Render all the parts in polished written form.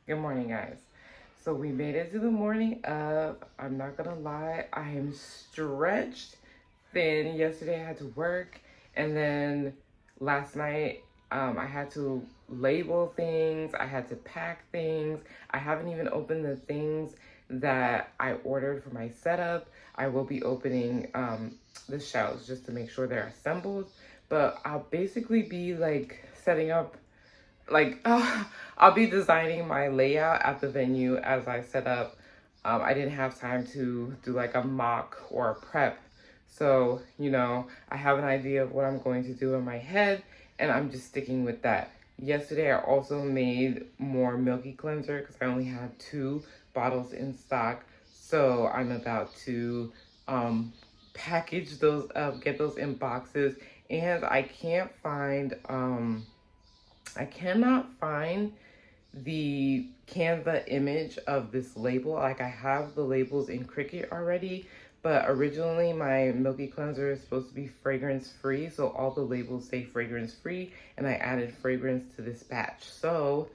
Good morning, guys. So we made it to the morning of, I'm not gonna lie, I am stretched thin. Yesterday I had to work, and then last night I had to label things, I had to pack things. I haven't even opened the things that I ordered for my setup. I will be opening the shelves just to make sure they're assembled, but I'll basically be like setting up like I'll be designing my layout at the venue as I set up. I didn't have time to do like a mock or a prep. So, I have an idea of what I'm going to do in my head, and I'm just sticking with that. Yesterday, I also made more Milky Cleanser because I only had 2 bottles in stock. So I'm about to package those up, get those in boxes, and I cannot find the Canva image of this label. Like, I have the labels in Cricut already, but originally my Milky Cleanser is supposed to be fragrance free. So all the labels say fragrance free, and I added fragrance to this batch. So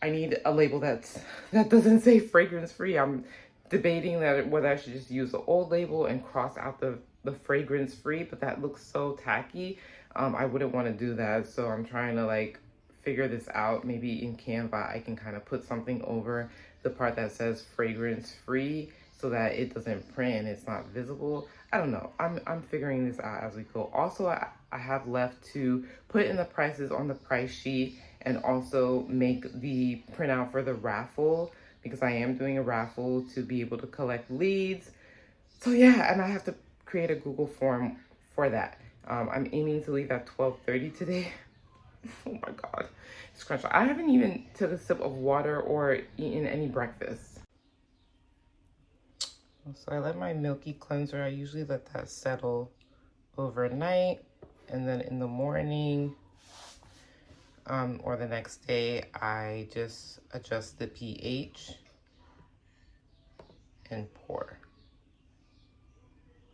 I need a label that doesn't say fragrance free. I'm debating that whether I should just use the old label and cross out the fragrance free, but that looks so tacky. I wouldn't want to do that. So I'm trying to like figure this out. Maybe in Canva I can kind of put something over the part that says fragrance free so that it doesn't print and it's not visible. I don't know. I'm figuring this out as we go. Also, I have left to put in the prices on the price sheet and also make the printout for the raffle, because I am doing a raffle to be able to collect leads. So yeah, and I have to create a Google form for that. I'm aiming to leave at 12:30 today. Oh my God, it's crunch. I haven't even took a sip of water or eaten any breakfast. So I let my Milky Cleanser, I usually let that settle overnight, and then in the morning or the next day, I just adjust the pH and pour.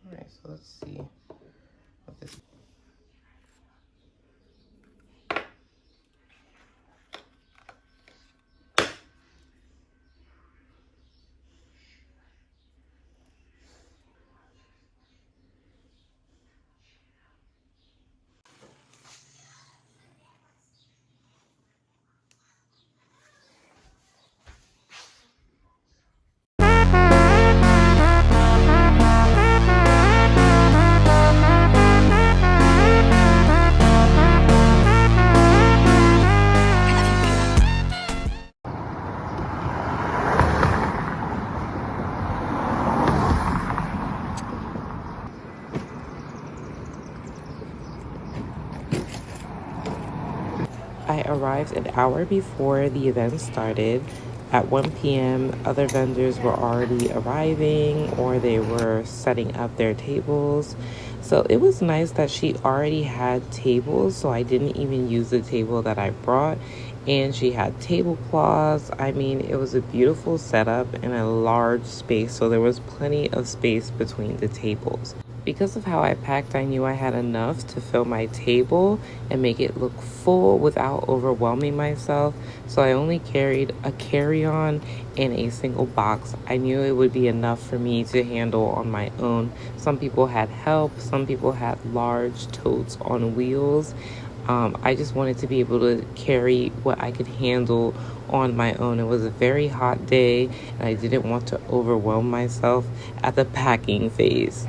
All right, so let's see what this. I arrived an hour before the event started. At 1 p.m., other vendors were already arriving or they were setting up their tables. So it was nice that she already had tables, so I didn't even use the table that I brought. And she had tablecloths. I mean, it was a beautiful setup in a large space, so there was plenty of space between the tables. Because of how I packed, I knew I had enough to fill my table and make it look full without overwhelming myself. So I only carried a carry-on and a single box. I knew it would be enough for me to handle on my own. Some people had help. Some people had large totes on wheels. I just wanted to be able to carry what I could handle on my own. It was a very hot day, and I didn't want to overwhelm myself at the packing phase.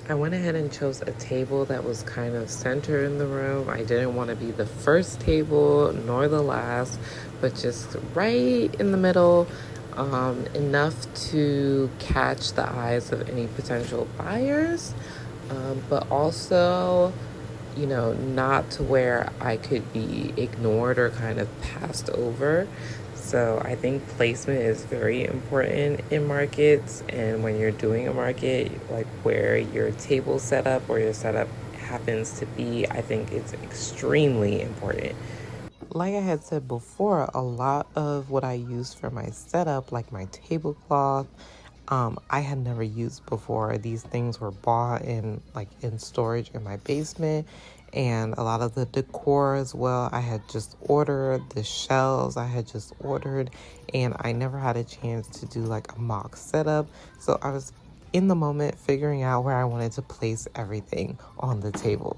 I went ahead and chose a table that was kind of centered in the room. I didn't want to be the first table nor the last, but just right in the middle, enough to catch the eyes of any potential buyers, but also, not to where I could be ignored or kind of passed over. So I think placement is very important in markets, and when you're doing a market, like where your table setup or your setup happens to be, I think it's extremely important. Like I had said before, a lot of what I use for my setup, like my tablecloth, I had never used before. These things were bought in storage in my basement, and a lot of the decor as well. I had just ordered the shelves, I had just ordered, and I never had a chance to do like a mock setup. So I was in the moment figuring out where I wanted to place everything on the table.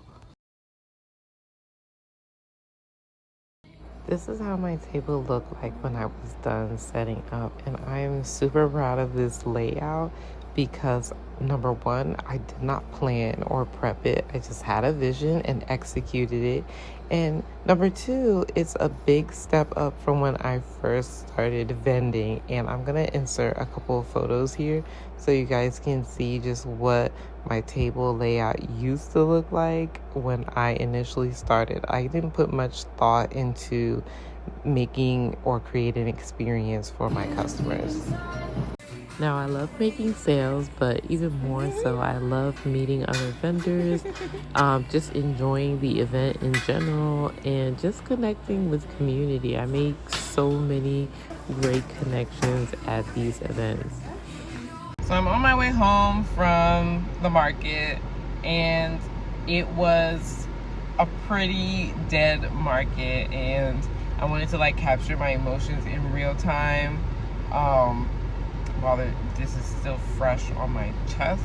This is how my table looked like when I was done setting up, and I am super proud of this layout because number one, I did not plan or prep it. I just had a vision and executed it. And number two, it's a big step up from when I first started vending. And I'm gonna insert a couple of photos here so you guys can see just what my table layout used to look like when I initially started. I didn't put much thought into making or creating an experience for my customers. Now, I love making sales, but even more so, I love meeting other vendors, just enjoying the event in general, and just connecting with community. I make so many great connections at these events. So I'm on my way home from the market, and it was a pretty dead market, and I wanted to like capture my emotions in real time. While this is still fresh on my chest.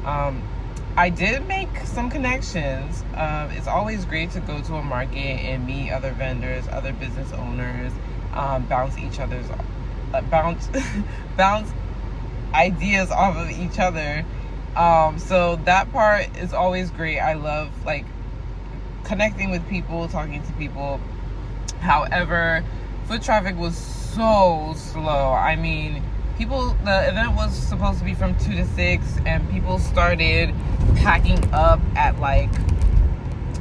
I did make some connections. It's always great to go to a market and meet other vendors, other business owners, bounce ideas off of each other. So that part is always great. I love like connecting with people, talking to people. However, foot traffic was so slow. I mean, the event was supposed to be from 2 to 6, and people started packing up at like,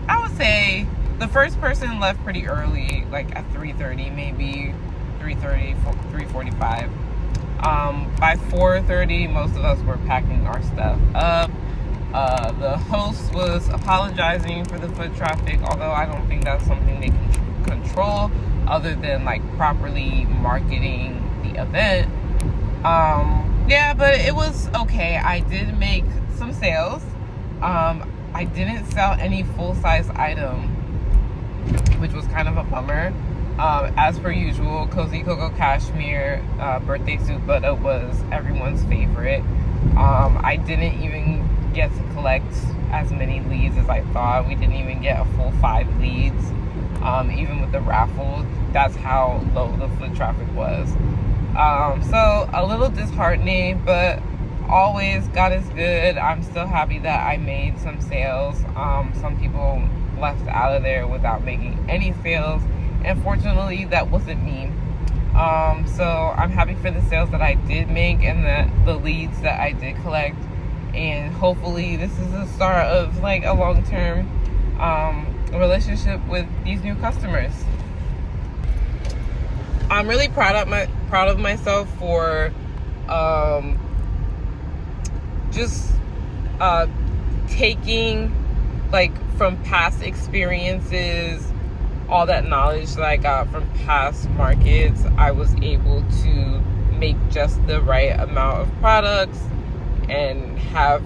I would say the first person left pretty early, like at 3:30, maybe 3:30, 3:45. By 4:30, most of us were packing our stuff up. The host was apologizing for the foot traffic, although I don't think that's something they can control other than like properly marketing the event. Yeah, but it was okay. I did make some sales. I didn't sell any full-size item, which was kind of a bummer. As per usual, Cozy Coco Cashmere birthday suit butter was everyone's favorite. I didn't even get to collect as many leads as I thought. We didn't even get a full 5 leads. Even with the raffle, that's how low the foot traffic was. So a little disheartening, but always God is good. I'm still happy that I made some sales. Some people left out of there without making any sales, and fortunately that wasn't me. So I'm happy for the sales that I did make and the leads that I did collect, and hopefully this is the start of like a long-term relationship with these new customers. I'm really proud of myself for just taking like from past experiences, all that knowledge that I got from past markets. I was able to make just the right amount of products and have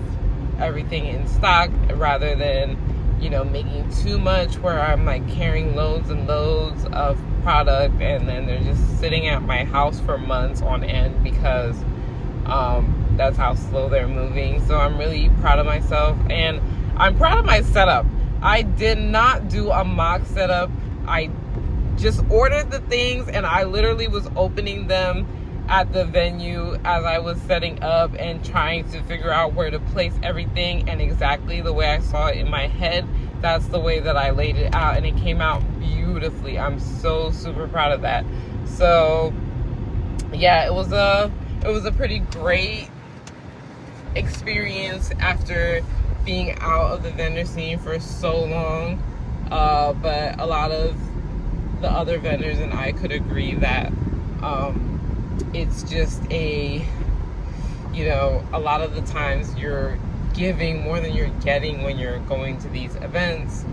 everything in stock rather than, you know, making too much where I'm like carrying loads and loads of product and then they're just sitting at my house for months on end because that's how slow they're moving. So I'm really proud of myself, and I'm proud of my setup. I did not do a mock setup. I just ordered the things and I literally was opening them at the venue as I was setting up and trying to figure out where to place everything, and exactly the way I saw it in my head, that's the way that I laid it out, and it came out beautifully. I'm so super proud of that. So yeah, it was a pretty great experience after being out of the vendor scene for so long. But a lot of the other vendors and I could agree that it's just a lot of the times you're giving more than you're getting when you're going to these events.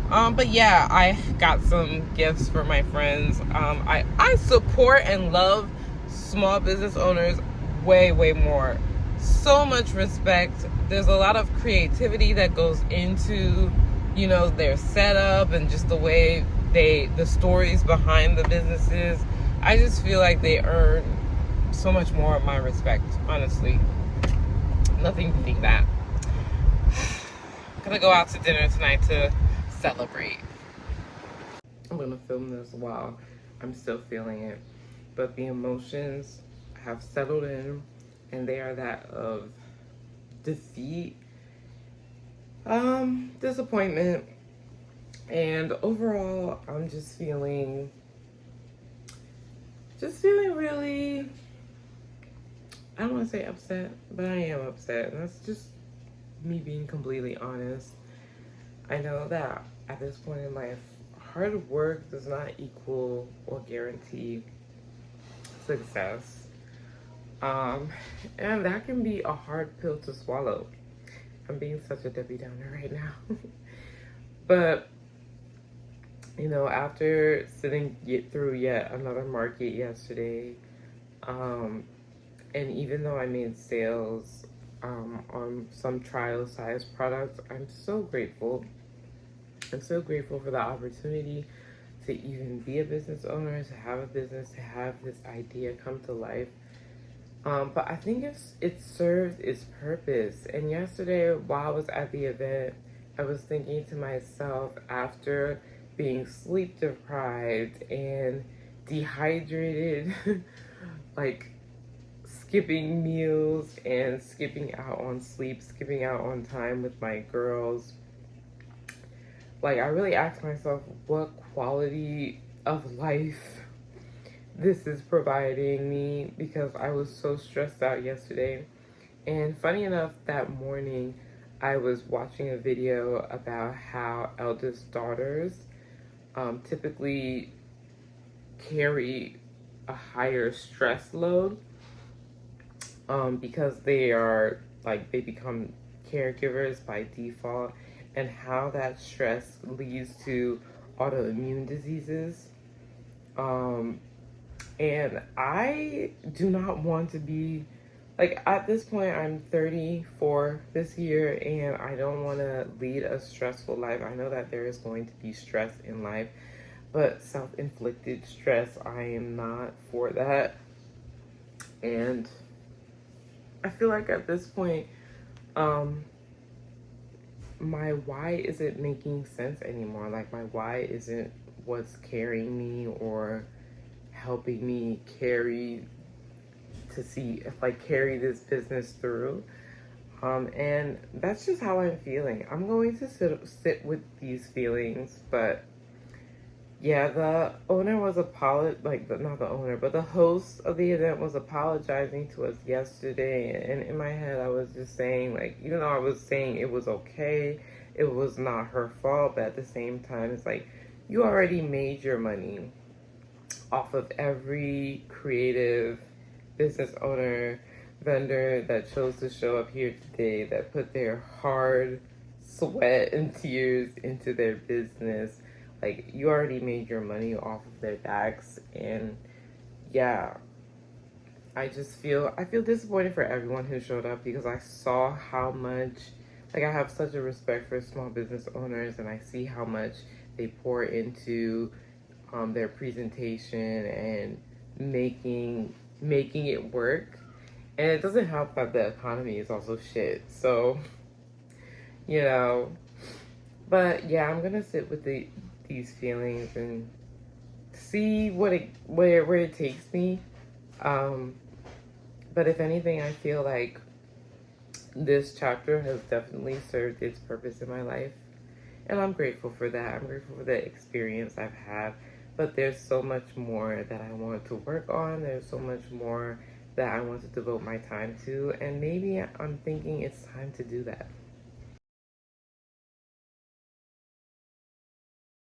But yeah, I got some gifts for my friends. I support and love small business owners way more. So much respect. There's a lot of creativity that goes into you know, their setup and just the way the stories behind the businesses. I just feel like they earn so much more of my respect, honestly. Nothing beating that. I'm gonna go out to dinner tonight to celebrate. I'm gonna film this while I'm still feeling it, but the emotions have settled in, and they are that of defeat, disappointment, and overall, I'm just feeling really, I don't want to say upset, but I am upset, and that's just me being completely honest. I know that at this point in life, hard work does not equal or guarantee success. Um, and that can be a hard pill to swallow. I'm being such a Debbie Downer right now. But, you know, after get through yet another market yesterday, and even though I made sales on some trial size products, I'm so grateful. I'm so grateful for the opportunity to even be a business owner, to have a business, to have this idea come to life. But I think it served its purpose. And yesterday, while I was at the event, I was thinking to myself, after being sleep deprived and dehydrated, like skipping meals and skipping out on sleep, skipping out on time with my girls, like I really asked myself what quality of life this is providing me, because I was so stressed out yesterday. And funny enough, that morning I was watching a video about how eldest daughters typically carry a higher stress load because they become caregivers by default, and how that stress leads to autoimmune diseases. Um, And I do not want to be, like, at this point, I'm 34 this year, and I don't want to lead a stressful life. I know that there is going to be stress in life, but self-inflicted stress, I am not for that. And I feel like at this point, um, my why isn't making sense anymore. Like, my why isn't what's carrying me or helping me carry this business through. And that's just how I'm feeling. I'm going to sit with these feelings, but yeah, the owner was not the owner, but the host of the event was apologizing to us yesterday. And in my head, I was just saying, like, even though I was saying it was okay, it was not her fault, but at the same time, it's like, you already made your money off of every creative business owner, vendor that chose to show up here today, that put their hard sweat and tears into their business. Like, you already made your money off of their backs. And yeah, I feel disappointed for everyone who showed up, because I saw how much, like, I have such a respect for small business owners, and I see how much they pour into their presentation and making it work. And it doesn't help that the economy is also shit. So, you know, but yeah, I'm gonna sit with these feelings and see where it takes me. Um, but if anything, I feel like this chapter has definitely served its purpose in my life, and I'm grateful for that. I'm grateful for the experience I've had. But there's so much more that I want to work on. There's so much more that I want to devote my time to. And maybe I'm thinking it's time to do that.